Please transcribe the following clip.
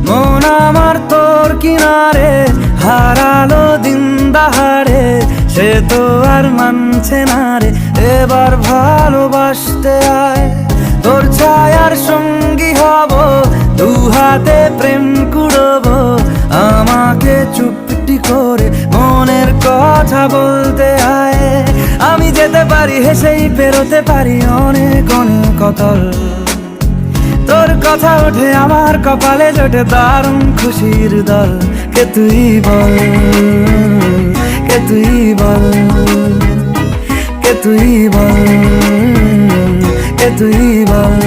মন আমার তোর কিনারে হারালো দিন দাহারে, সে তো আর মানছে না রে, এবার ভালোবাসতে আয়। তোর ছায়ার সঙ্গী হব, দু হাতে প্রেম কুড়বো, আমাকে চুপটি করে মনের কথা বলতে আয়। আমি যেতে পারি হেসেই পেরোতে পারি অনেক অনেক অতল, তোর কথা ওঠে আমার কপালে জোটে দারুণ খুশির দল। কে তুই বল, কে তুই বল, কে তুই বল, কে তুই বল।